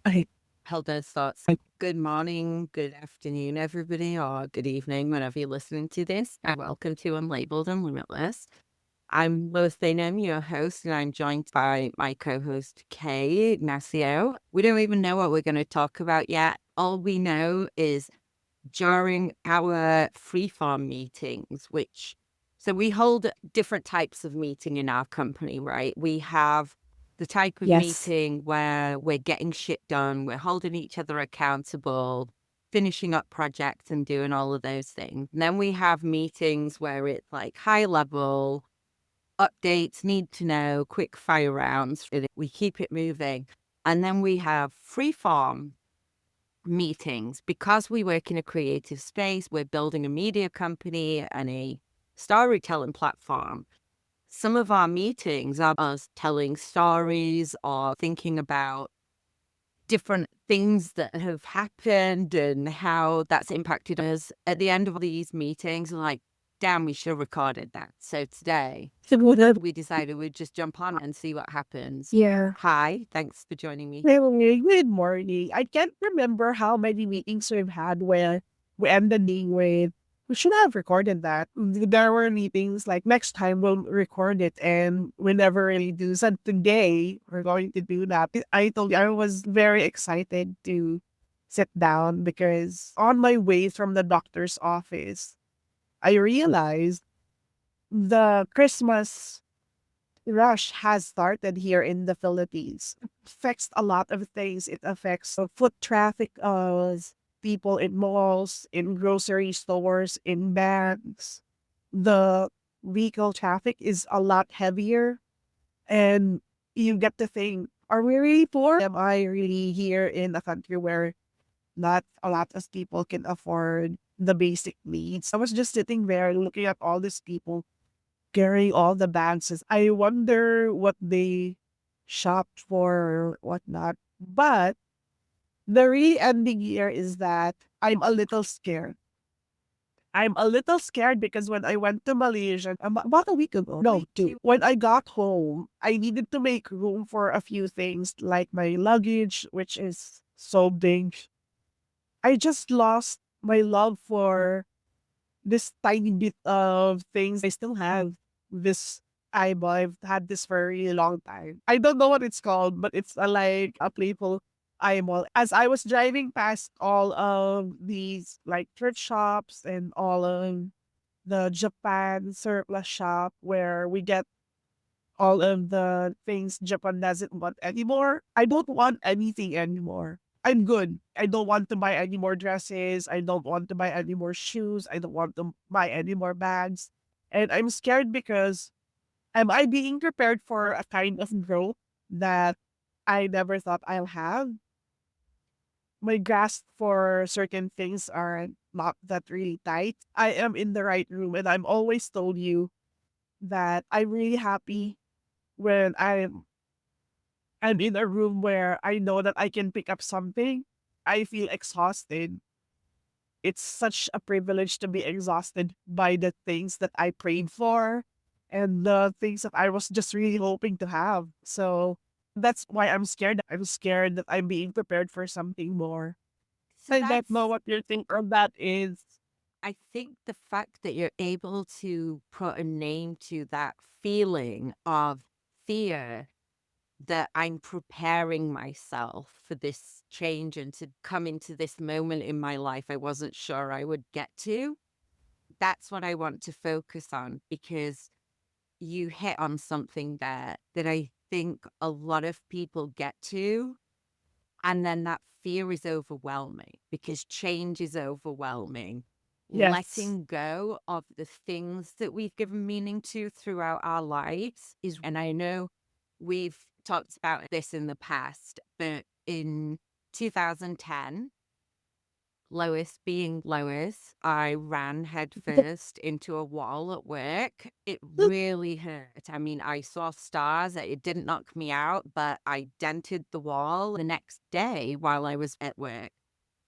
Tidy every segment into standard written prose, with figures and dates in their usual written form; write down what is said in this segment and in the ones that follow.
I, Held those thoughts. I, Good morning, good afternoon, everybody, or good evening, whenever you're listening to this. And welcome to Unlabelled and Limitless. I'm Lois and Kay, your host, and I'm joined by my co-host Kay Ignacio. We don't even know what we're going to talk about yet. All we know is during our freeform meetings, so we hold different types of meeting in our company, right? We have the type of yes. meeting where we're getting shit done, we're holding each other accountable, finishing up projects and doing all of those things. And then we have meetings where it's like high level updates, need to know, quick fire rounds. We keep it moving. And then we have freeform meetings. Because we work in a creative space, we're building a media company and a storytelling platform. Some of our meetings are us telling stories or thinking about different things that have happened and how that's impacted us. At the end of these meetings, like, damn, we should have recorded that. So today Siguro, we decided we'd just jump on and see what happens. yeah. Hi, thanks for joining me. Anyway, good morning. I can't remember how many meetings we've had where we ended with, we should have recorded that. There were meetings like next time we'll record it and we never really do. So today we're going to do that. I told you I was very excited to sit down because on my way from the doctor's office, I realized the Christmas rush has started here in the Philippines. It affects a lot of things. It affects foot traffic, people in malls, in grocery stores, in banks. The vehicle traffic is a lot heavier. And you get to think, are we really poor? Am I really here in a country where not a lot of people can afford the basic needs? I was just sitting there looking at all these people carrying all the bags. I wonder what they shopped for or whatnot. But the real ending here is that I'm a little scared. I'm a little scared because when I went to Malaysia about a week ago, no, two, when I got home, I needed to make room for a few things like my luggage, which is so big. I just lost my love for this tiny bit of things. I still have this eyeball. I've had this for a really long time. I don't know what it's called, but it's like a playful eyeball. As I was driving past all of these like thrift shops and all of the Japan surplus shop where we get all of the things Japan doesn't want anymore. I don't want anything anymore. I'm good. I don't want to buy any more dresses. I don't want to buy any more shoes. I don't want to buy any more bags. And I'm scared because am I being prepared for a kind of growth that I never thought I'll have? My grasp for certain things are not that really tight. I am in the right room and I'm always told you that I'm really happy when I'm in a room where I know that I can pick up something. I feel exhausted. It's such a privilege to be exhausted by the things that I prayed for and the things that I was just really hoping to have. So that's why I'm scared. I'm scared that I'm being prepared for something more. So I don't know that's what your think of that is. I think the fact that you're able to put a name to that feeling of fear that I'm preparing myself for this change and to come into this moment in my life I wasn't sure I would get to. That's what I want to focus on because you hit on something there that I think a lot of people get to. And then that fear is overwhelming because change is overwhelming. Yes. Letting go of the things that we've given meaning to throughout our lives is, and I know we've talked about this in the past, but in 2010, Lois being Lois, I ran headfirst into a wall at work. It really hurt. I mean, I saw stars. It didn't knock me out, but I dented the wall. The next day, while I was at work,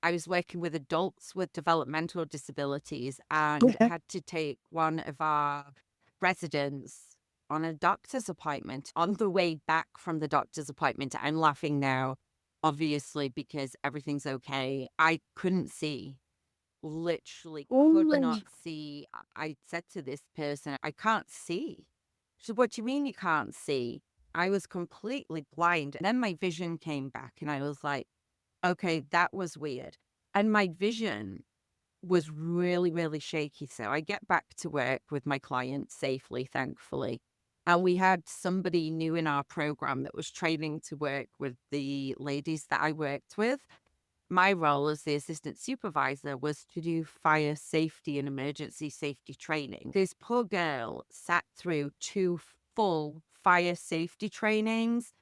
I was working with adults with developmental disabilities and had to take one of our residents on a doctor's appointment. On the way back from the doctor's appointment, I'm laughing now. obviously, because everything's okay. I couldn't see, literally Oh could my. not see. I said to this person, I can't see. She said, what do you mean you can't see? I was completely blind. And then my vision came back and I was like, okay, that was weird. And my vision was really, really shaky. So I get back to work with my client safely, thankfully. And we had somebody new in our program that was training to work with the ladies that I worked with. My role as the assistant supervisor was to do fire safety and emergency safety training. This poor girl sat through 2 full fire safety trainings.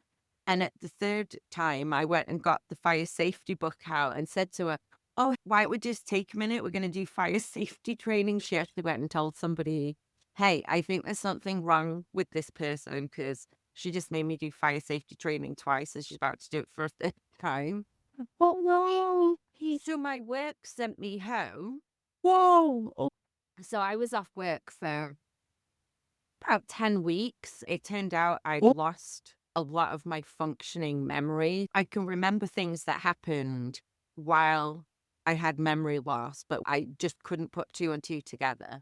And at the third time, I went and got the fire safety book out and said to her, oh, why don't we just take a minute? We're going to do fire safety training. She actually went and told somebody, hey, I think there's something wrong with this person because she just made me do fire safety training twice and she's about to do it for a third time. Oh no. So my work sent me home. Whoa. Oh, So I was off work for about 10 weeks. It turned out I'd oh, lost a lot of my functioning memory. I can remember things that happened while I had memory loss, but I just couldn't put two and two together.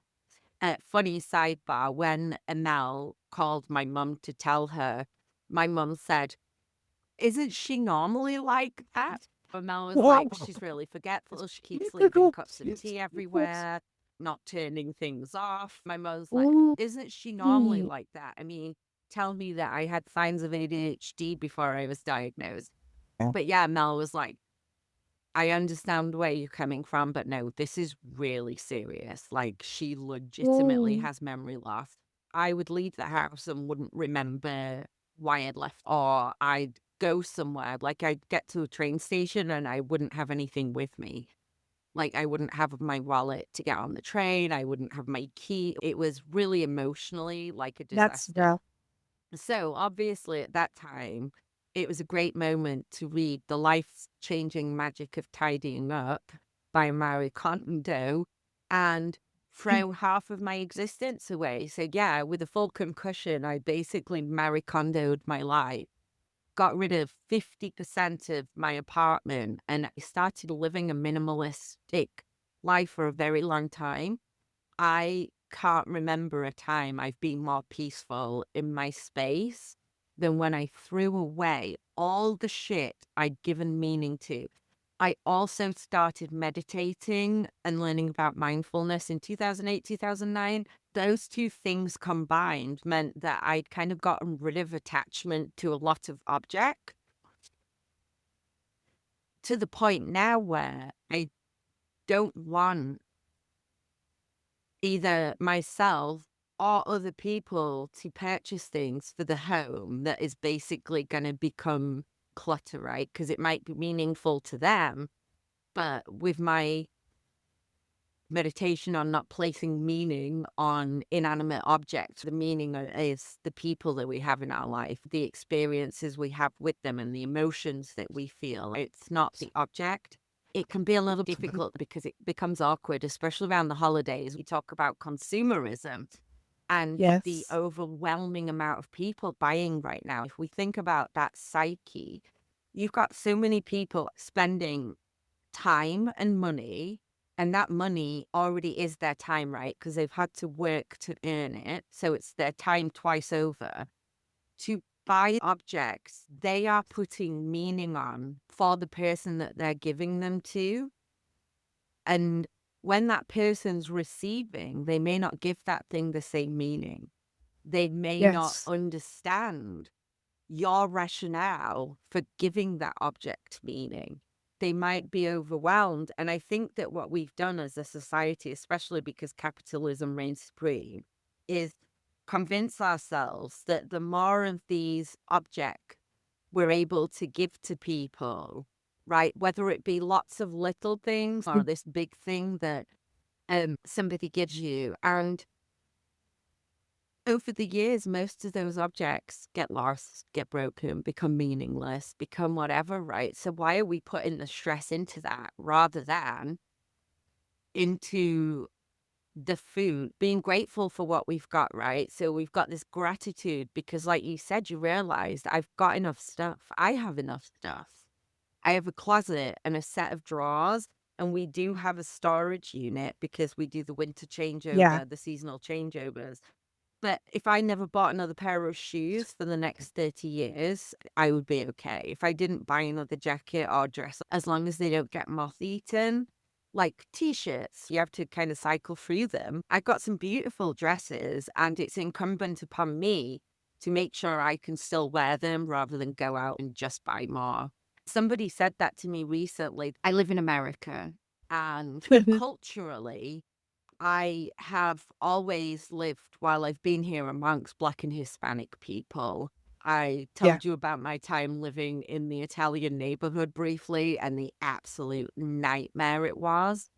Funny sidebar, when Amel called my mum to tell her, my mum said, isn't she normally like that? And Mel was wow. like, she's really forgetful. She keeps leaving Difficult. cups of It's tea difficult. everywhere, not turning things off. My mother's like, Oh, isn't she normally mm. like that? I mean, tell me that I had signs of ADHD before I was diagnosed. But yeah, Mel was like, I understand where you're coming from, but no, this is really serious. Like, she legitimately Oh, has memory loss. I would leave the house and wouldn't remember why I'd left, or I'd go somewhere. Like, I'd get to a train station and I wouldn't have anything with me. Like, I wouldn't have my wallet to get on the train. I wouldn't have my key. It was really emotionally like a that's disaster. rough. So obviously at that time, it was a great moment to read The Life-Changing Magic of Tidying Up by Marie Kondo and throw half of my existence away. So yeah, with a full concussion, I basically Marie Kondoed my life, got rid of 50% of my apartment, and I started living a minimalistic life for a very long time. I can't remember a time I've been more peaceful in my space than when I threw away all the shit I'd given meaning to. I also started meditating and learning about mindfulness in 2008, 2009. Those two things combined meant that I'd kind of gotten rid of attachment to a lot of objects to the point now where I don't want either myself or other people to purchase things for the home that is basically going to become clutter, right? Because it might be meaningful to them, but with my meditation on not placing meaning on inanimate objects, the meaning is the people that we have in our life, the experiences we have with them, and the emotions that we feel. It's not the object. It can be a little difficult because it becomes awkward, especially around the holidays. We talk about consumerism and the Yes. overwhelming amount of people buying right now. If we think about that psyche, you've got so many people spending time and money, and that money already is their time, right? Because they've had to work to earn it. So it's their time twice over to buy objects they are putting meaning on for the person that they're giving them to. And when that person's receiving, they may not give that thing the same meaning. They may not Yes. understand your rationale for giving that object meaning. They might be overwhelmed. And I think that what we've done as a society, especially because capitalism reigns supreme, is convince ourselves that the more of these objects we're able to give to people, right, whether it be lots of little things or this big thing that somebody gives you. And over the years, most of those objects get lost, get broken, become meaningless, become whatever, right? So why are we putting the stress into that rather than into the food, being grateful for what we've got, right? So we've got this gratitude because, like you said, you realized I've got enough stuff. I have enough stuff. I have a closet and a set of drawers, and we do have a storage unit because we do the winter Yeah. changeover, the seasonal changeovers. But if I never bought another pair of shoes for the next 30 years, I would be okay. If I didn't buy another jacket or dress, as long as they don't get moth eaten, like t-shirts, you have to kind of cycle through them. I've got some beautiful dresses, and it's incumbent upon me to make sure I can still wear them rather than go out and just buy more. Somebody said that to me recently. I live in America, and culturally, I have always lived, while I've been here, amongst Black and Hispanic people. I Yeah. told you about my time living in the Italian neighborhood briefly and the absolute nightmare it was.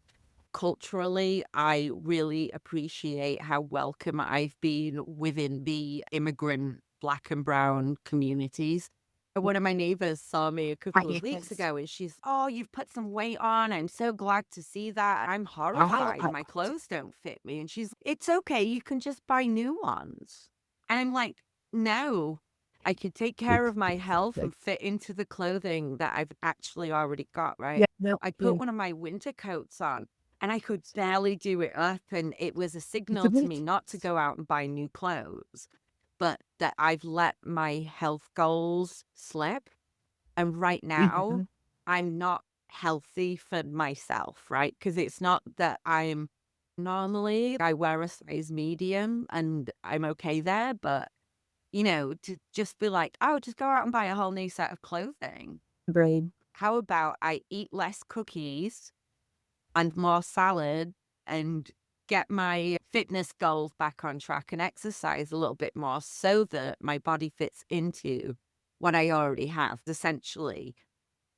Culturally, I really appreciate how welcome I've been within the immigrant Black and brown communities. One of my neighbors saw me a couple of weeks Yes. ago and she's, "Oh, you've put some weight on. I'm so glad to see that. I'm horrified. My clothes don't fit me." And she's, "It's okay. You can just buy new ones." And I'm like, "No, I can take care of my health and fit into the clothing that I've actually already got, right?" Yeah. No. I Yeah. put one of my winter coats on and I could barely do it up. And it was a It's a signal to me bit. not to go out and buy new clothes, but that I've let my health goals slip. And right now, Mhm. I'm not healthy for myself, right? Because it's not that I'm normally, I wear a size medium and I'm okay there. But, to just be like, oh, just go out and buy a whole new set of clothing. Brain. How about I eat less cookies and more salad and get my fitness goals back on track and exercise a little bit more so that my body fits into what I already have. Essentially,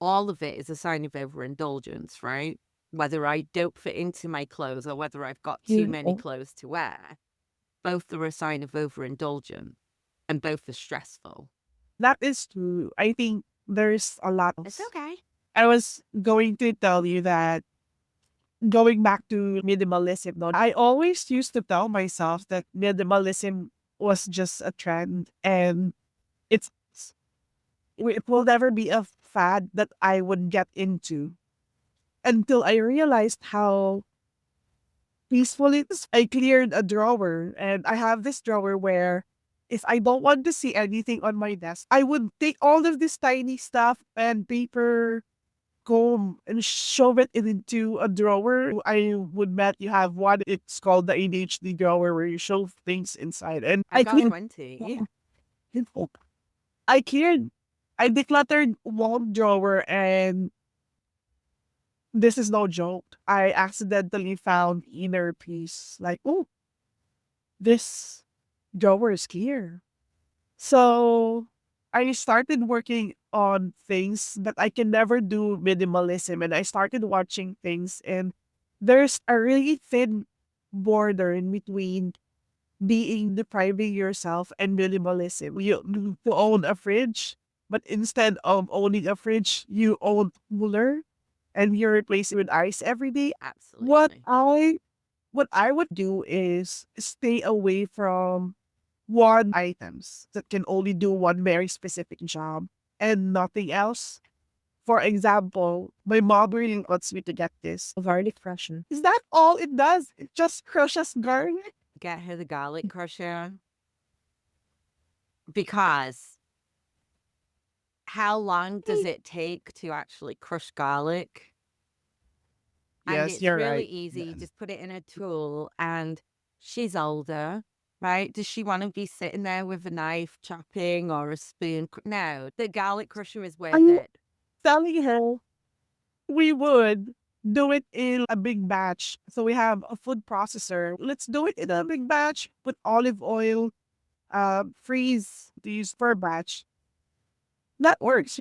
all of it is a sign of overindulgence, right? Whether I don't fit into my clothes or whether I've got too You many know, clothes to wear, both are a sign of overindulgence and both are stressful. that is true. I think there's a lot It's else. okay. I was going to tell you that going back to minimalism, no, I always used to tell myself that minimalism was just a trend and it's it will never be a fad that I would get into until I realized how peaceful it is. I cleared a drawer and I have this drawer where if I don't want to see anything on my desk, I would take all of this tiny stuff and paper, comb, and shove it into a drawer. I would bet you have one. It's called the ADHD drawer where you shove things inside. And I've got 20. I cleared, I decluttered one drawer and this is no joke. I accidentally found inner peace. Like, oh, this drawer is clear. So I started working on things that I can never do minimalism. And I started watching things, and there's a really thin border in between being depriving yourself and minimalism. You own a fridge, but instead of owning a fridge, you own a cooler and you replace it with ice every day. What Absolutely. I what I would do is stay away from one items that can only do one very specific job and nothing else. For example, my mom really wants me to get this garlic crusher. Is that all it does? It just crushes garlic? Get her the garlic crusher because how long does it take to actually crush garlic? And Yes, it's you're really right. easy. You Yes. just put it in a tool and she's older, right? Does she want to be sitting there with a knife chopping or a spoon? No, the garlic crusher is worth I'm it. telling her we would do it in a big batch. So we have a food processor. Let's do it in a big batch. Put olive oil, freeze these per batch. That works.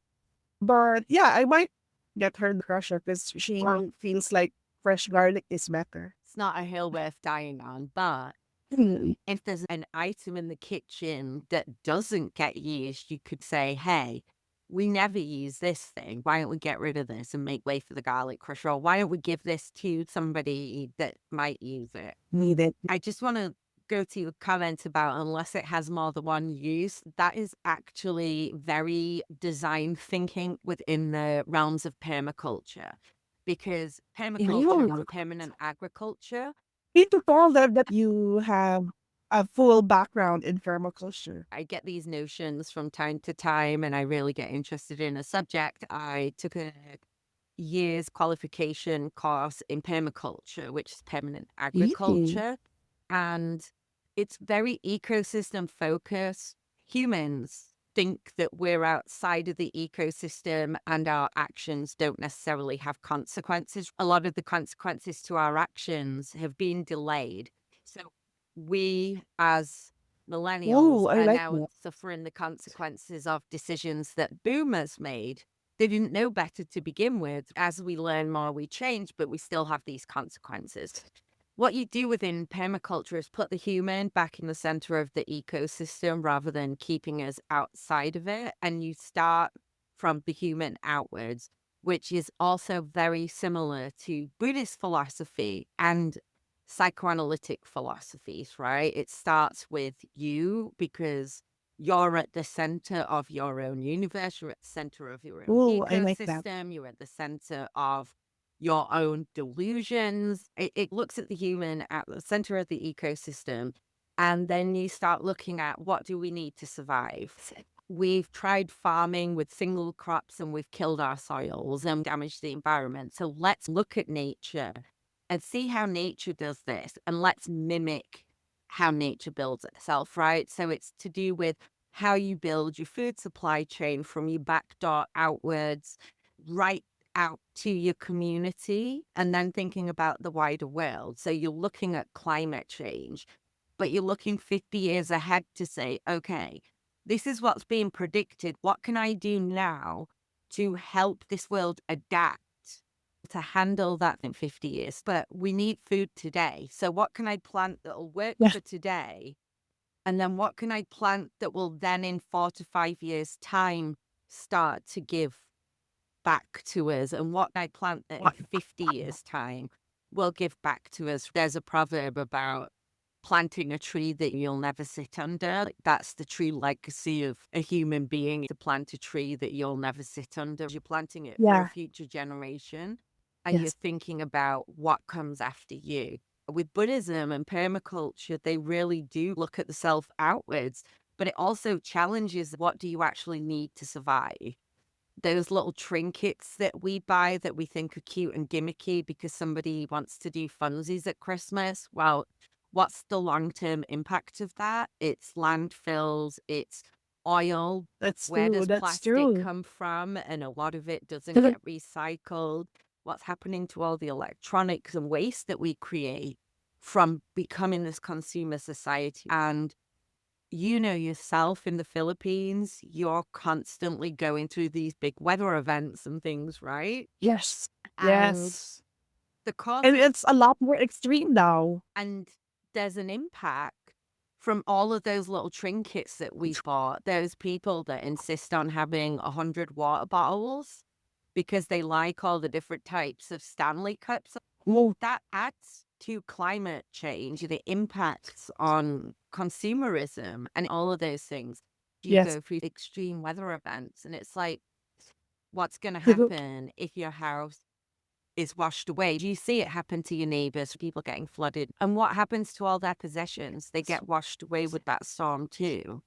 But yeah, I might get her the crusher because she feels like fresh garlic is better. It's not a hill worth dying on, but Mm. if there's an item in the kitchen that doesn't get used, you could say, hey, we never use this thing. Why don't we get rid of this and make way for the garlic crusher? Or why don't we give this to somebody that might use it? Need it. I just want to go to your comment about unless it has more than one use, that is actually very design thinking within the realms of permaculture. Because permaculture is Ew. permanent agriculture. Need to tell them that you have a full background in permaculture. I get these notions from time to time and I really get interested in a subject. I took a year's qualification course in permaculture, which is permanent Really? agriculture. And it's very ecosystem focused. Humans think that we're outside of the ecosystem and our actions don't necessarily have consequences. A lot of the consequences to our actions have been delayed. So we as millennials Oh, I are like now that. suffering the consequences of decisions that boomers made. They didn't know better to begin with. As we learn more, we change, but we still have these consequences. What you do within permaculture is put the human back in the center of the ecosystem rather than keeping us outside of it. And you start from the human outwards, which is also very similar to Buddhist philosophy and psychoanalytic philosophies, right? It starts with you because you're at the center of your own universe, you're at the center of your own Oh, I like that. ecosystem, you're at the center of your own delusions. It looks at the human at the center of the ecosystem. And then you start looking at what do we need to survive? We've tried farming with single crops and we've killed our soils and damaged the environment. So let's look at nature and see how nature does this. And let's mimic how nature builds itself, right? So it's to do with how you build your food supply chain from your back door outwards, right out to your community, and then thinking about the wider world. So you're looking at climate change, but you're looking 50 years ahead to say, okay, this is what's being predicted. What can I do now to help this world adapt to handle that in 50 years? But we need food today. So what can I plant that'll work Yeah. for today? And then what can I plant that will then in 4 to 5 years' time start to give back to us? And what I plant that in 50 years' time will give back to us. There's a proverb about planting a tree that you'll never sit under. Like, that's the true legacy of a human being, to plant a tree that you'll never sit under. You're planting it for a Yeah. future generation and you're Yes. thinking about what comes after you. With Buddhism and permaculture, they really do look at the self outwards, but it also challenges what do you actually need to survive? Those little trinkets that we buy that we think are cute and gimmicky because somebody wants to do funsies at Christmas. Well, what's the long-term impact of that? It's landfills, it's oil. That's Where true. does That's plastic true. come from? And a lot of it doesn't get recycled. What's happening to all the electronics and waste that we create from becoming this consumer society? And you know yourself, in the Philippines, you're constantly going through these big weather events and things, right? Yes. And Yes. the cause And of, it's a lot more extreme now. and there's an impact from all of those little trinkets that we bought. There's people that insist on having 100 water bottles because they like all the different types of Stanley cups. Oh, That adds to climate change, the impacts on consumerism and all of those things. You yes. go through extreme weather events, and it's like, what's going to happen if your house is washed away? Do you see it happen to your neighbors, people getting flooded? And what happens to all their possessions? They get washed away with that storm too.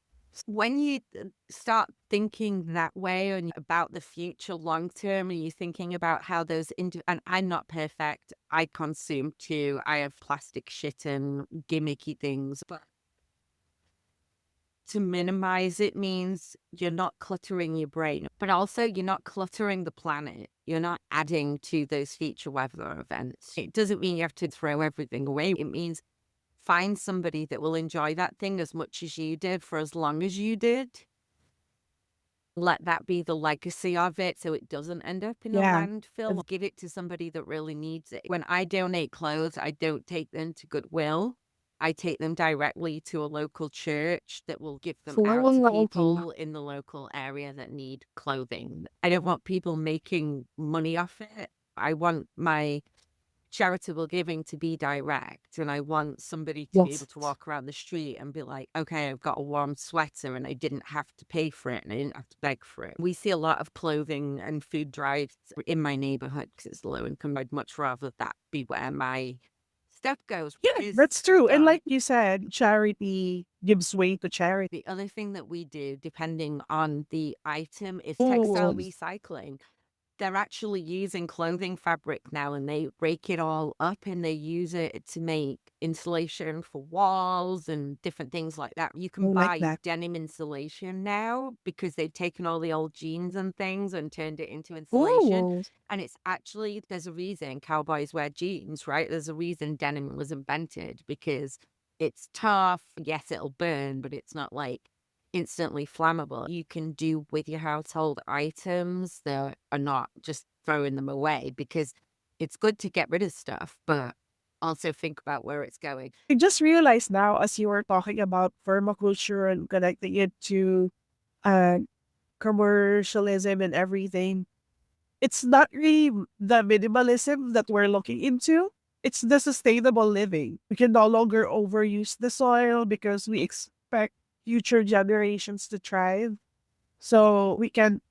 When you start thinking that way and about the future long term, and you're thinking about how those and I'm not perfect, I consume too. I have plastic shit and gimmicky things, but to minimize it means you're not cluttering your brain, but also you're not cluttering the planet. You're not adding to those future weather events. It doesn't mean you have to throw everything away. It means find somebody that will enjoy that thing as much as you did for as long as you did. Let that be the legacy of it so it doesn't end up in a Yeah. landfill. Give it to somebody that really needs it. When I donate clothes, I don't take them to Goodwill. I take them directly to a local church that will give them out to Okay. people in the local area that need clothing. I don't want people making money off it. I want my charitable giving to be direct. And I want somebody to be able Yes. to walk around the street and be like, okay, I've got a warm sweater and I didn't have to pay for it and I didn't have to beg for it. We see a lot of clothing and food drives in my neighborhood because it's low income. I'd much rather that be where my stuff goes. Yeah, Is that's true. And done. like you said, charity gives way to charity. The other thing that we do, depending on the item, is textile Oh, recycling. They're actually using clothing fabric now and they break it all up and they use it to make insulation for walls and different things like that. You I can like buy that. denim insulation now because they've taken all the old jeans and things and turned it into insulation. Oh, And it's actually, there's a reason cowboys wear jeans, right? There's a reason denim was invented because it's tough. Yes, it'll burn, but it's not like instantly flammable. You can do with your household items that are not just throwing them away, because it's good to get rid of stuff, but also think about where it's going. I just realized now as you were talking about permaculture and connecting it to uh, commercialism and everything, it's not really the minimalism that we're looking into. It's the sustainable living. We can no longer overuse the soil because we expect future generations to thrive. So we can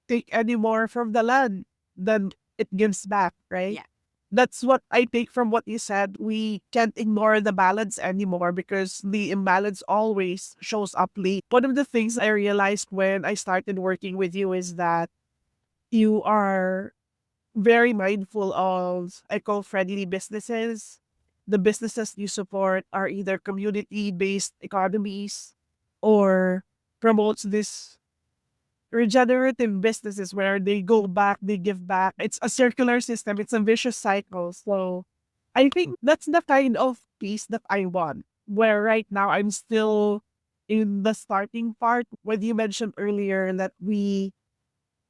take any more from the land than it gives back, right? Yeah. That's what I take from what you said. We can't ignore the balance anymore because the imbalance always shows up late. One of the things I realized when I started working with you is that you are very mindful of eco-friendly businesses. The businesses you support are either community-based economies or promotes this regenerative businesses where they go back, they give back. It's a circular system. It's a vicious cycle. So I think that's the kind of piece that I want. Where right now I'm still in the starting part when you mentioned earlier that we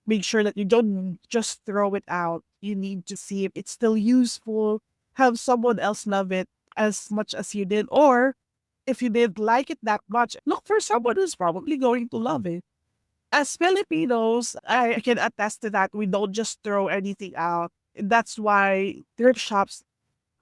make sure that you don't just throw it out. You need to see if it's still useful, have someone else love it as much as you did, or if you did like it that much, look for someone who's probably going to love it. As Filipinos, I can attest to that. We don't just throw anything out. That's why thrift shops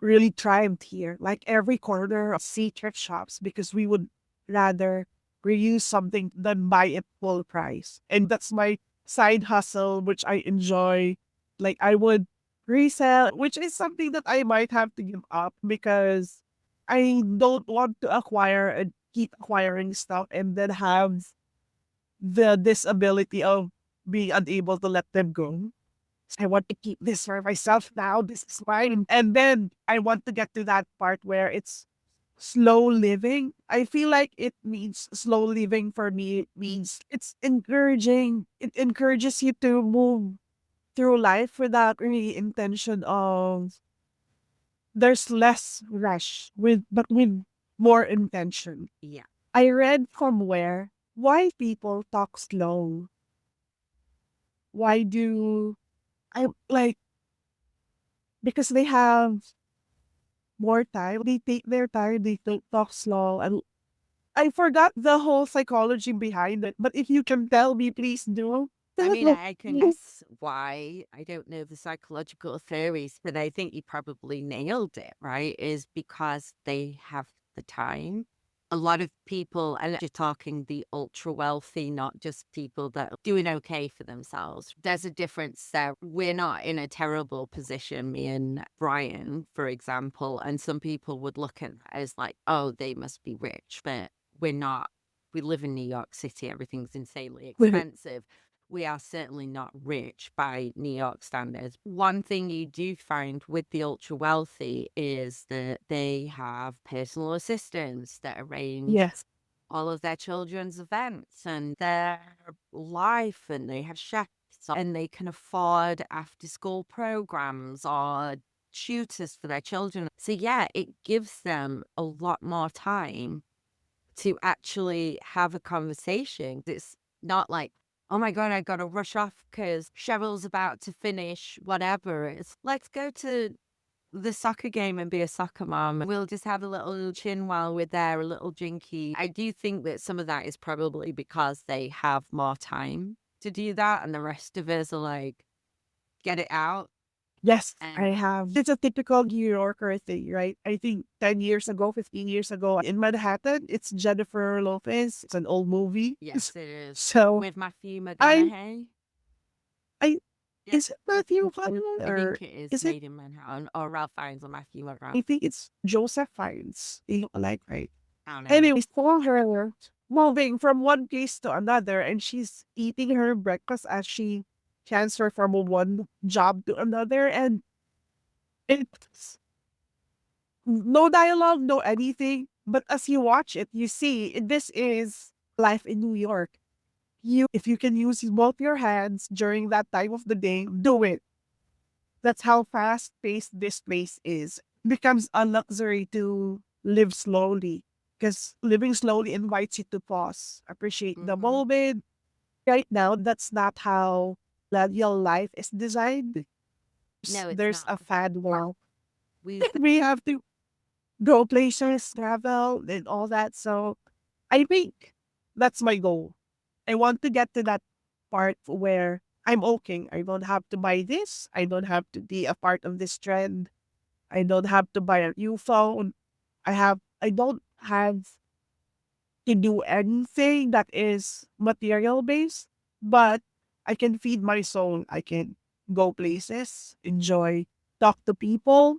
really thrived here. Like every corner, see thrift shops because we would rather reuse something than buy it full price. And that's my side hustle, which I enjoy. Like I would resell, which is something that I might have to give up because I don't want to acquire and keep acquiring stuff and then have the disability of being unable to let them go. I want to keep this for myself now. This is mine. And then I want to get to that part where it's slow living. I feel like it means slow living for me. It means it's encouraging. It encourages you to move through life without any intention of there's less rush but with more intention. Yeah. I read somewhere why people talk slow. Why do I like because they have more time. They take their time, they don't talk slow. And I forgot the whole psychology behind it. But if you can tell me, please do. I mean, I can guess why. I don't know the psychological theories, but I think you probably nailed it, right? Is because they have the time. A lot of people, and you're talking the ultra wealthy, not just people that are doing okay for themselves. There's a difference there. We're not in a terrible position, me and Brian, for example, and some people would look at that as like, oh, they must be rich, but we're not. We live in New York City, everything's insanely expensive. We are certainly not rich by New York standards. One thing you do find with the ultra wealthy is that they have personal assistants that arrange Yes. all of their children's events and their life, and they have chefs and they can afford after school programs or tutors for their children. So, yeah, it gives them a lot more time to actually have a conversation. It's not like, oh my God, I got to rush off because Cheryl's about to finish whatever. It's let's go to the soccer game and be a soccer mom. We'll just have a little chin while we're there, a little drinky. I do think that some of that is probably because they have more time to do that. And the rest of us are like, get it out. Yes, I And have. It's a typical New Yorker thing, right? I think 10 years ago, 15 years ago in Manhattan, it's Jennifer Lopez. It's an old movie. yes, it is So with Matthew I, McConaughey. I, Yeah, is it Matthew McConaughey I or think it is is it? Made in Manhattan or Ralph Fiennes or Matthew I McConaughey. think it's Joseph Fiennes. They look alike, right? I don't know. Anyway, saw her moving from one place to another, and she's eating her breakfast as she transferred from one job to another, and it's no dialogue, no anything. But as you watch it, you see this is life in New York. If you can use both your hands during that time of the day, do it. That's how fast paced this place is. It becomes a luxury to live slowly because living slowly invites you to pause, appreciate the Mm-hmm. moment. Right now, that's not how millennial life is designed. No, it's There's not. a fad now. We've We have to go places, travel, and all that. So I think that's my goal. I want to get to that part where I'm okay. I don't have to buy this. I don't have to be a part of this trend. I don't have to buy a new phone. I don't have to do anything that is material based, but I can feed my soul. I can go places, enjoy, talk to people,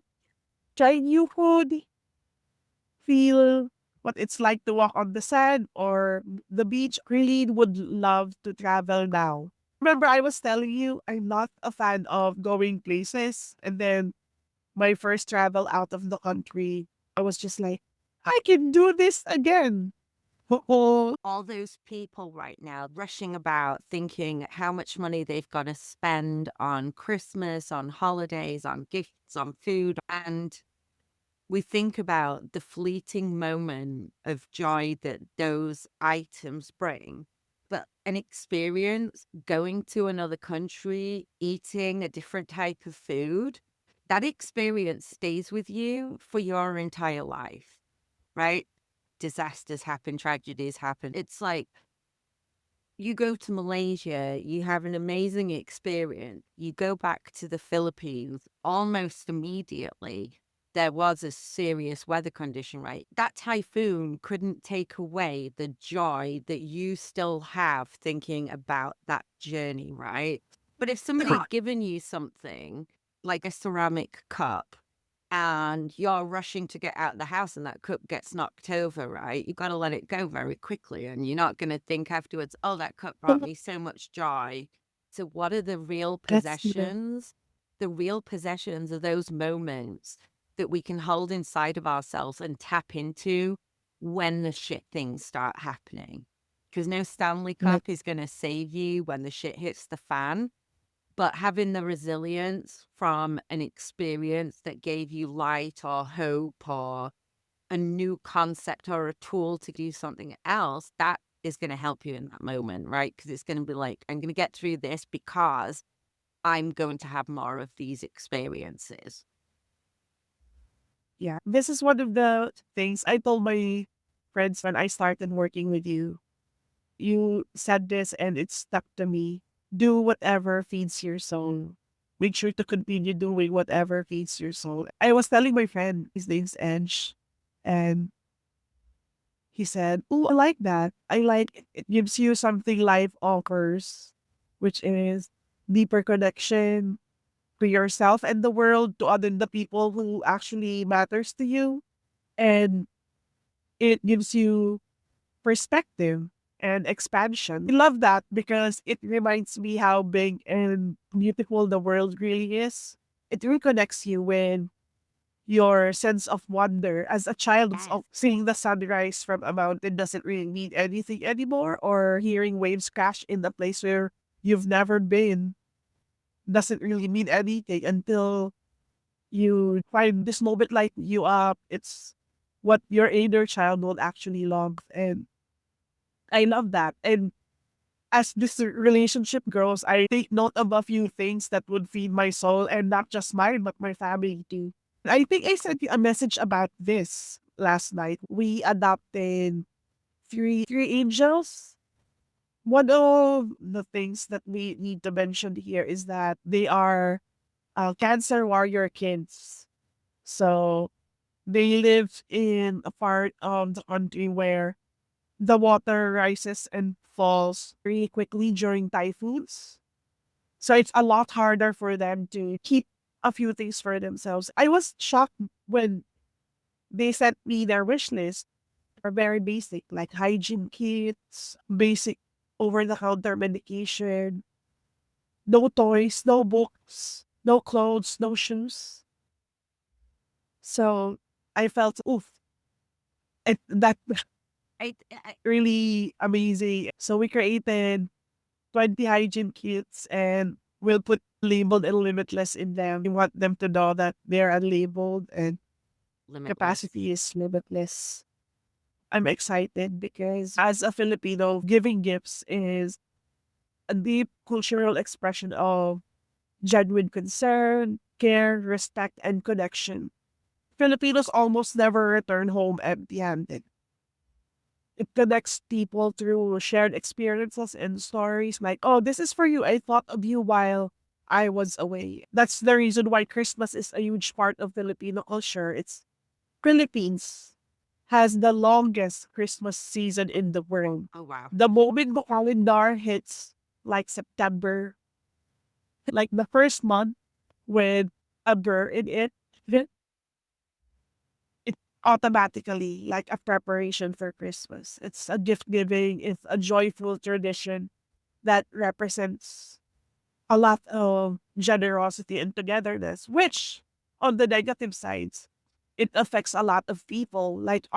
try new food, feel what it's like to walk on the sand or the beach. Really would love to travel now. Remember, I was telling you I'm not a fan of going places. And then my first travel out of the country, I was just like, I can do this again. Oh, all those people right now rushing about thinking how much money they've got to spend on Christmas, on holidays, on gifts, on food. And we think about the fleeting moment of joy that those items bring. But an experience going to another country, eating a different type of food, that experience stays with you for your entire life, right? Disasters happen, tragedies happen. It's like you go to Malaysia, you have an amazing experience. You go back to the Philippines almost immediately. There was a serious weather condition, right? That typhoon couldn't take away the joy that you still have thinking about that journey, right? But if somebody had given you something like a ceramic cup and you're rushing to get out of the house and that cup gets knocked over, right? You've got to let it go very quickly. And you're not going to think afterwards, oh, that cup brought me so much joy. So, what are the real that's the possessions? The real possessions are those moments that we can hold inside of ourselves and tap into when the shit things start happening. Because no Stanley like Cup is going to save you when the shit hits the fan, but having the resilience from an experience that gave you light or hope or a new concept or a tool to do something else, that is going to help you in that moment, right? Because it's going to be like, I'm going to get through this because I'm going to have more of these experiences. yeah. This is one of the things I told my friends when I started working with you. You said this and it stuck to me. Do whatever feeds your soul. Make sure to continue doing whatever feeds your soul. I was telling my friend, his name's Ange, and he said, "Oh, I like that. I like it. It gives you something life offers, which is deeper connection to yourself and the world, to other the people who actually matters to you, and it gives you perspective and expansion." I love that because it reminds me how big and beautiful the world really is. It reconnects you with your sense of wonder as a child Yes. of seeing the sunrise from a mountain doesn't really mean anything anymore, or hearing waves crash in a place where you've never been doesn't really mean anything until you find this moment light you up. It's what your inner child will actually long, and I love that. And as this relationship grows, I take note of a few things that would feed my soul, and not just mine, but my family too. I think I sent you a message about this last night. We adopted three angels. One of the things that we need to mention here is that they are cancer warrior kids. So they live in a part of the country where the water rises and falls very quickly during typhoons. So it's a lot harder for them to keep a few things for themselves. I was shocked when they sent me their wish list are very basic, like hygiene kits, basic over the counter medication, no toys, no books, no clothes, no shoes. So I felt, oof, that I really amazing. So we created 20 hygiene kits and we'll put labeled and limitless in them. We want them to know that they're unlabeled and limitless. capacity is limitless. I'm excited because as a Filipino, giving gifts is a deep cultural expression of genuine concern, care, respect, and connection. Filipinos almost never return home empty handed. It connects people through shared experiences and stories like, oh, this is for you. I thought of you while I was away. That's the reason why Christmas is a huge part of Filipino culture. It's Philippines has the longest Christmas season in the world. Oh wow. The moment the calendar hits like September, like the first month with a bird in it, it automatically like a preparation for Christmas. It's a gift giving, it's a joyful tradition that represents a lot of generosity and togetherness, which on the negative sides, it affects a lot of people, like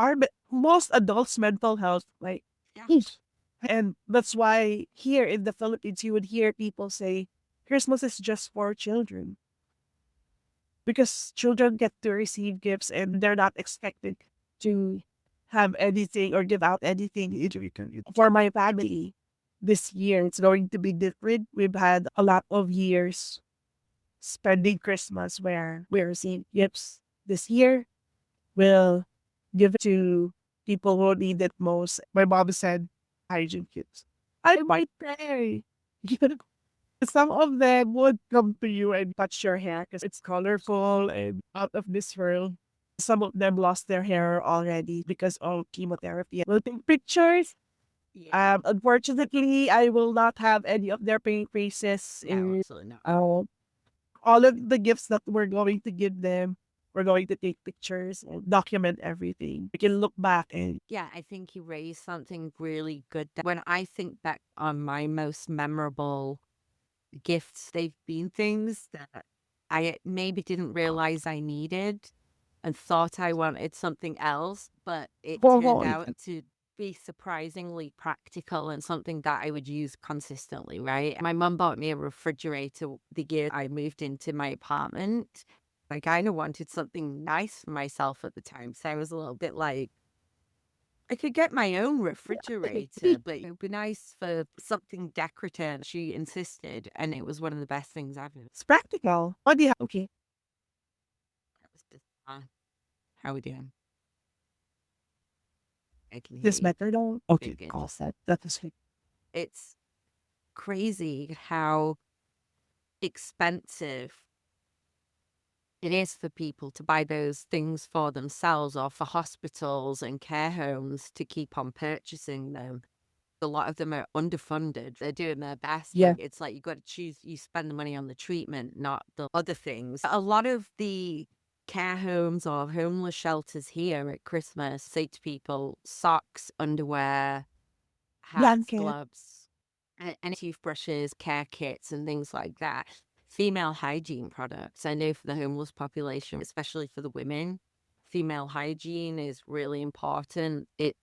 most adults' mental health, like, Yeah. and that's why here in the Philippines, you would hear people say Christmas is just for children because children get to receive gifts and they're not expected to have anything or give out anything. For my family, this year it's going to be different. We've had a lot of years spending Christmas where we receive gifts. This year, we'll give it to people who need it most. My mom said, hygiene kits. I might pay. Some of them would come to you and touch your hair because it's colorful and out of this world. Some of them lost their hair already because of chemotherapy. We'll take pictures. Yeah. Unfortunately, I will not have any of their faces No, in absolutely not. all of the gifts that we're going to give them. We're going to take pictures and document everything. We can look back and Yeah, I think you raised something really good. When I think back on my most memorable gifts, they've been things that I maybe didn't realize I needed and thought I wanted something else, but it turned oh, out to be surprisingly practical and something that I would use consistently, right? My mum bought me a refrigerator the year I moved into my apartment. I kind of wanted something nice for myself at the time. So I was a little bit like, I could get my own refrigerator, but it would be nice for something decorative. She insisted, and it was one of the best things ever. it's practical. What do you have? Okay, That was just how we doing? I can hear this you. better though. Good, Okay, good. all set. That is it. It's crazy how expensive it is for people to buy those things for themselves or for hospitals and care homes to keep on purchasing them. A lot of them are underfunded. They're doing their best, Yeah, but it's like you got to choose, you spend the money on the treatment, not the other things. A lot of the care homes or homeless shelters here at Christmas say to people socks, underwear, hats, blanket. gloves, and toothbrushes, care kits, and things like that. Female hygiene products. I know for the homeless population, especially for the women, female hygiene is really important. It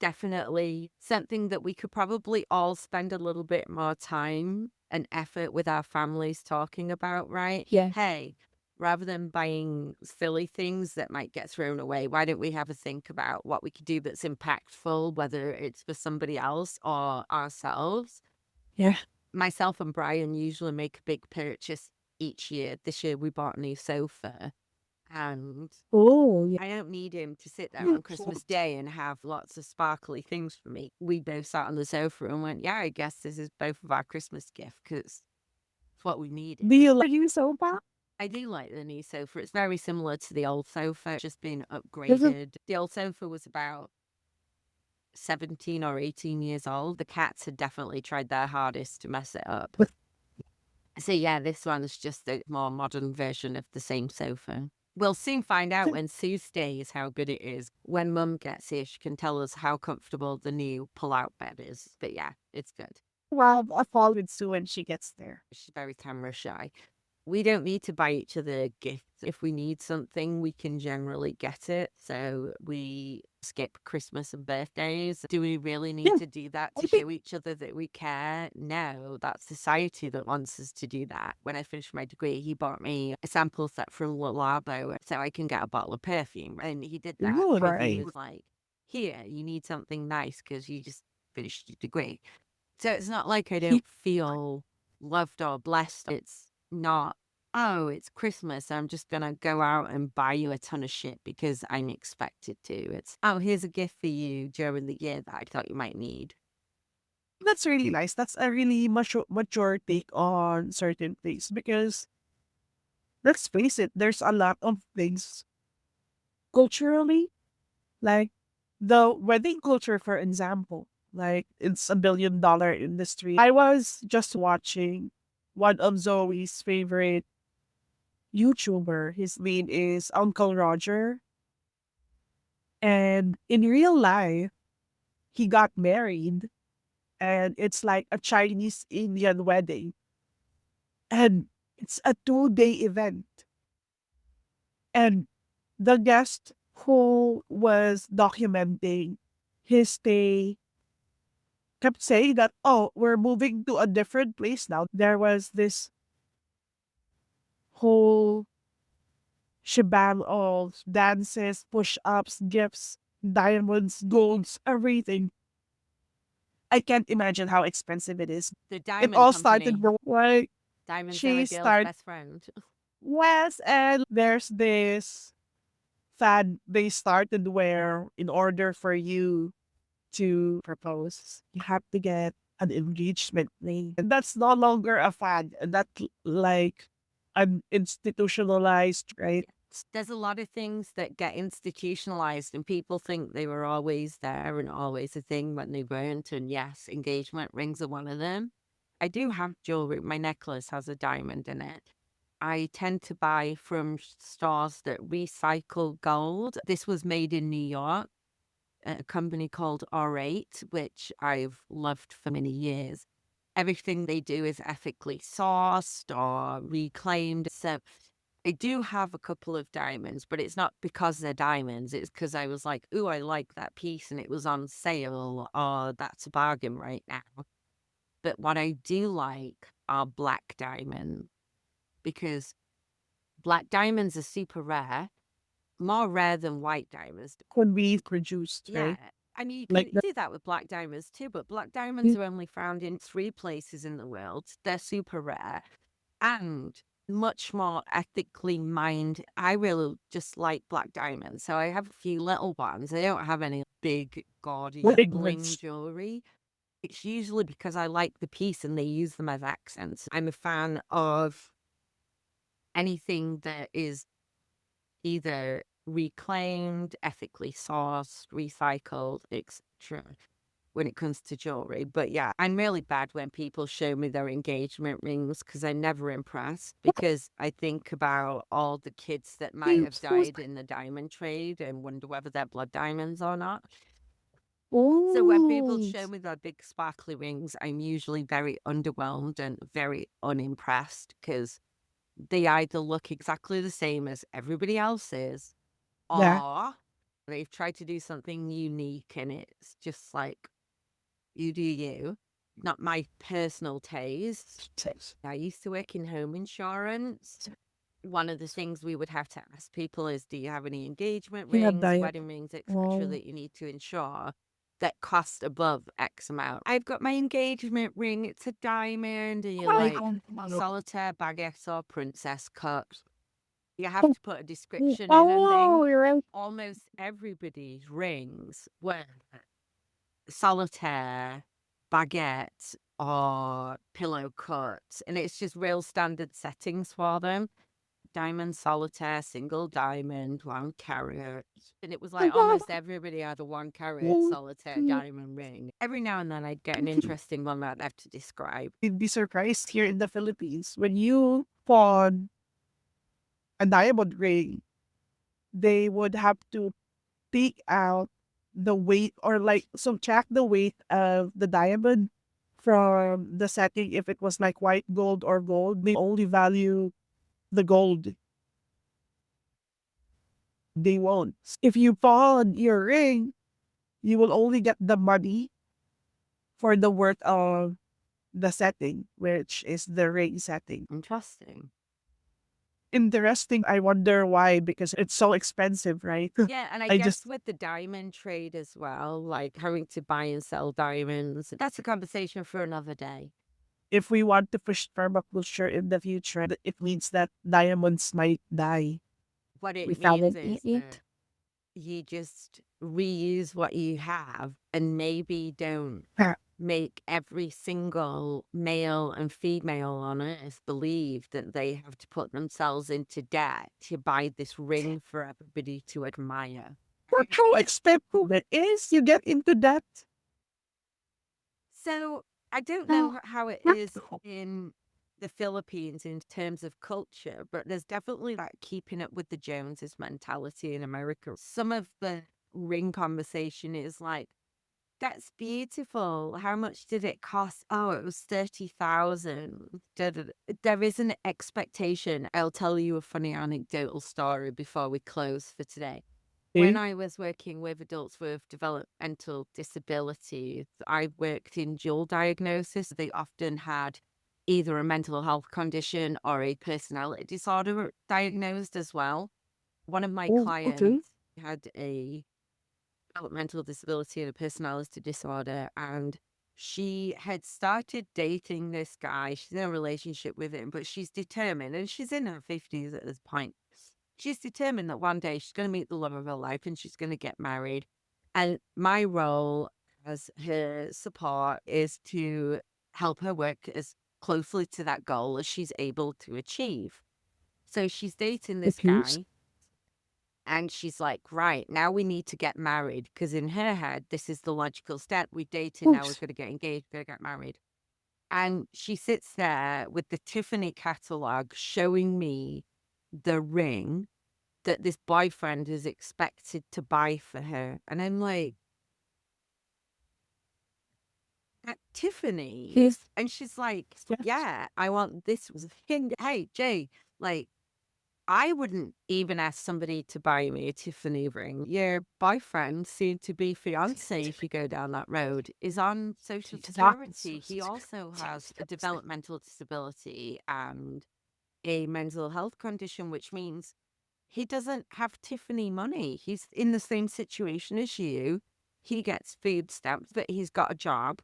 definitely something that we could probably all spend a little bit more time and effort with our families talking about, right? Yeah, Hey, rather than buying silly things that might get thrown away, why don't we have a think about what we could do that's impactful, whether it's for somebody else or ourselves? yeah. Myself and Brian usually make a big purchase each year. This year we bought a new sofa, and Oh, yeah. I don't need him to sit there on Christmas Day and have lots of sparkly things for me. We both sat on the sofa and went, yeah, I guess this is both of our Christmas gift because It's what we needed. Do you like new sofa? I do like the new sofa. It's very similar to the old sofa, just been This is upgraded. The old sofa was about 17 or 18 years old. The cats had definitely tried their hardest to mess it up. with So yeah, this one's just a more modern version of the same sofa. We'll soon find out when Sue stays how good it is. When Mum gets here, she can tell us how comfortable the new pull-out bed is. But yeah, it's good. well, a fall with Sue when she gets there. She's very camera shy. We don't need to buy each other gifts. If we need something, we can generally get it. So we skip Christmas and birthdays. Do we really need Yeah, to do that I to think show each other that we care? No, that's society that wants us to do that. When I finished my degree, he bought me a sample set from Labo so I can get a bottle of perfume. And he did that you're because he right. was like, here, you need something nice because you just finished your degree. So it's not like I He don't feel loved or blessed. It's not, oh, it's Christmas. I'm just going to go out and buy you a ton of shit because I'm expected to. It's, oh, here's a gift for you during the year that I thought you might need. That's really nice. That's a really mature take on certain things because let's face it, there's a lot of things culturally, like the wedding culture, for example, like it's $1 billion industry. I was just watching one of Zoe's favorite YouTuber. His name is Uncle Roger. And in real life, he got married and it's like a Chinese Indian wedding. And it's a 2-day event. And the guest who was documenting his stay kept saying that, oh, we're moving to a different place now. There was this whole shebang of dances, push ups, gifts, diamonds, golds, everything. I can't imagine how expensive it is. The It diamond all started company. from like Diamonds are a she girl's started best friend. West, and there's this fad they started where in order for you to propose, you have to get an engagement ring. And that's no longer a fad. And that's like an institutionalized, right? There's a lot of things that get institutionalized and people think they were always there and always a thing when they weren't. And yes, engagement rings are one of them. I do have jewelry. My necklace has a diamond in it. I tend to buy from stores that recycle gold. This was made in New York, a company called R8, which I've loved for many years. Everything they do is ethically sourced or reclaimed. So I do have a couple of diamonds, but it's not because they're diamonds. It's because I was like, ooh, I like that piece and it was on sale, or that's a bargain right now. But what I do like are black diamonds because black diamonds are super rare, more rare than white diamonds. Could be produced, Yeah. right? I mean, you Like can the do that with black diamonds too, but black diamonds are only found in 3 places in the world. They're super rare and much more ethically mined. I really just like black diamonds. So I have a few little ones. I don't have any big, gaudy big bling ones. jewelry. It's usually because I like the piece and they use them as accents. I'm a fan of anything that is either reclaimed, ethically sourced, recycled, etc. when it comes to jewelry. But yeah, I'm really bad when people show me their engagement rings because I'm never impressed because I think about all the kids that might have Who's died in the diamond trade and wonder whether they're blood diamonds or not. So when people oh show me their big sparkly rings, I'm usually very underwhelmed and very unimpressed because they either look exactly the same as everybody else's yeah. or they've tried to do something unique and it's just like, you do you. Not my personal taste. I used to work in home insurance. One of the things we would have to ask people is, do you have any engagement You have rings, diet. wedding rings, etc., Oh, that you need to insure that cost above X amount? I've got my engagement ring. It's a diamond. And you're I like, don't solitaire, baguette, or princess cut. You have to put a know. description in and things. Oh, you're right. Almost everybody's rings were solitaire, baguette, or pillow cuts. And it's just real standard settings for them. Diamond solitaire, single diamond, 1 carat. And it was like almost everybody had a 1 carat solitaire diamond ring. Every now and then I'd get an interesting one that I'd have to describe. You'd be surprised here in the Philippines when you pawn a diamond ring, they would have to take out the weight or like subtract the weight of the diamond from the setting. If it was like white gold or gold, they only value the gold. They won't. If you pawn your ring, you will only get the money for the worth of the setting, which is the ring setting. Interesting. Interesting. I wonder why, because it's so expensive, right? Yeah, and I I guess just, with the diamond trade as well, like having to buy and sell diamonds, that's a conversation for another day. if we want to push permaculture in the future, it means that diamonds might die. What We it found means an is that idiot. you just reuse what you have and maybe don't Ah, make every single male and female on earth believe that they have to put themselves into debt to buy this ring for everybody to admire. for how expensive it is, you get into that. So I don't No, know how it not is in the Philippines in terms of culture, but there's definitely like keeping up with the Joneses mentality in America. Some of the ring conversation is like, that's beautiful. How much did it cost? Oh, it was 30,000. There is an expectation. I'll tell you a funny anecdotal story before we close for today. When okay. I was working with adults with developmental disabilities, I worked in dual diagnosis. They often had either a mental health condition or a personality disorder diagnosed as well. One of my Oh, okay. clients had a developmental disability and a personality disorder, and she had started dating this guy. She's in a relationship with him, but she's determined, and she's in her 50s at this point. She's determined that one day she's going to meet the love of her life and she's going to get married. And my role as her support is to help her work as closely to that goal as she's able to achieve. So she's dating this Okay. guy. And she's like, right, now we need to get married. Because in her head, this is the logical step. We dated, now we're Oops. going to get engaged, going to get married. And she sits there with the Tiffany catalog showing me the ring that this boyfriend is expected to buy for her. And I'm like, at Tiffany's? Yes. And she's like, Yes. yeah, I want this. Hey, Jay, like, I wouldn't even ask somebody to buy me a Tiffany ring. Your boyfriend, soon to be fiance, if you go down that road, is on Social Security. He also has a developmental disability and a mental health condition, which means he doesn't have Tiffany money. He's in the same situation as you. He gets food stamps, but he's got a job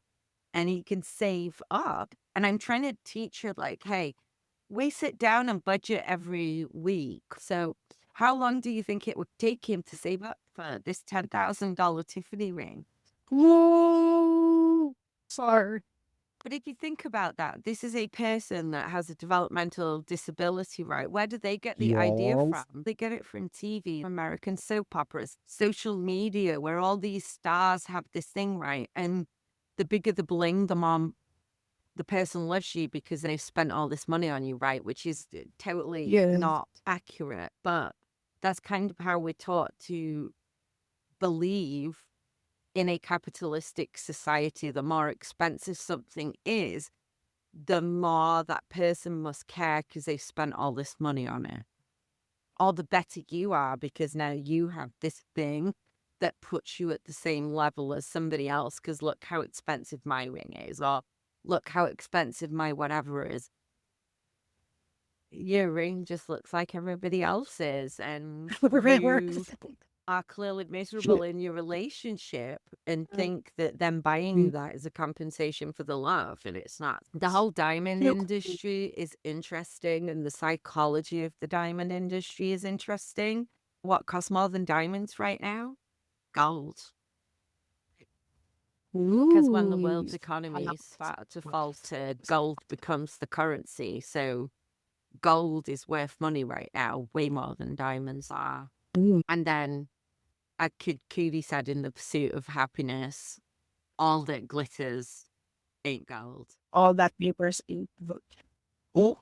and he can save up. And I'm trying to teach her, like, hey, we sit down and budget every week. So, how long do you think it would take him to save up for this $10,000 Tiffany ring? Whoa. Sorry. But if you think about that, this is a person that has a developmental disability, right? Where do they get the idea from? Yes. They get it from TV, American soap operas, social media, where all these stars have this thing, right? And the bigger the bling, the more the person loves you because they've spent all this money on you, right? Which is totally Yes. not accurate. But that's kind of how we're taught to believe in a capitalistic society. The more expensive something is, the more that person must care because they've spent all this money on it. Or the better you are because now you have this thing that puts you at the same level as somebody else because look how expensive my ring is, or look how expensive my whatever is. Your ring just looks like everybody else's, and you are clearly miserable in your relationship and think that them buying you that is a compensation for the love, and it's not. The whole diamond industry is interesting, and the psychology of the diamond industry is interesting. What costs more than diamonds right now? Gold. Because when the Ooh. world's economy started to falter, gold becomes the currency. So gold is worth money right now, way more than diamonds are. Mm. And then Cootie said, in the pursuit of happiness, all that glitters ain't gold. All that papers ink. Oh,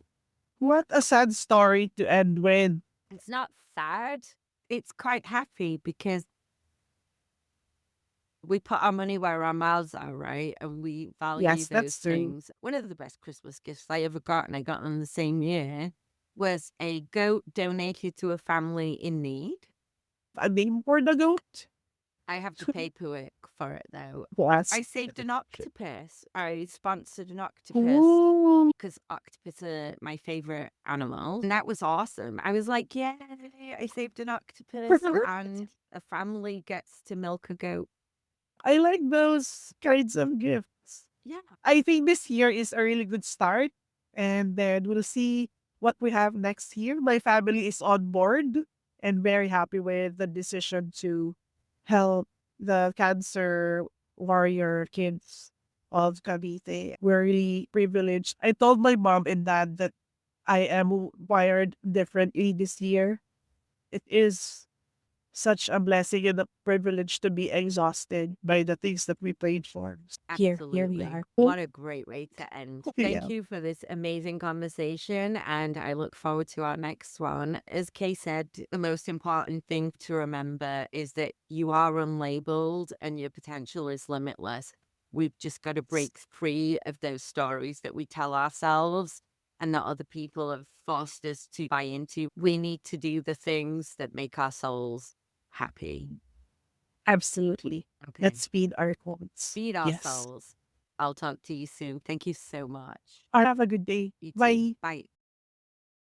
what a sad story to end with. It's not sad. It's quite happy because we put our money where our mouths are, right? And we value Yes, those that's true. things. One of the best Christmas gifts I ever got, and I got them the same year, was a goat donated to a family in need. A name for the goat? I have the paperwork for it though. Yes. I saved an octopus. I sponsored an octopus Ooh. because octopus are my favorite animals. And that was awesome. I was like, yeah, I saved an octopus and a family gets to milk a goat. I like those kinds of gifts. Yeah. I think this year is a really good start. And then we'll see what we have next year. My family is on board and very happy with the decision to help the cancer warrior kids of Cavite. We're really privileged. I told my mom and dad that I am wired differently this year. It is such a blessing and a privilege to be exhausted by the things that we prayed for. Here we Absolutely. are. What a great way to end. Thank Yeah. you for this amazing conversation, and I look forward to our next one. As Kay said, the most important thing to remember is that you are unlabeled and your potential is limitless. We've just got to break free of those stories that we tell ourselves and that other people have forced us to buy into. We need to do the things that make our souls happy. Absolutely. Okay. Let's feed our quotes. Feed our Yes. souls. I'll talk to you soon. Thank you so much. Have a good day. You too. Bye. Bye.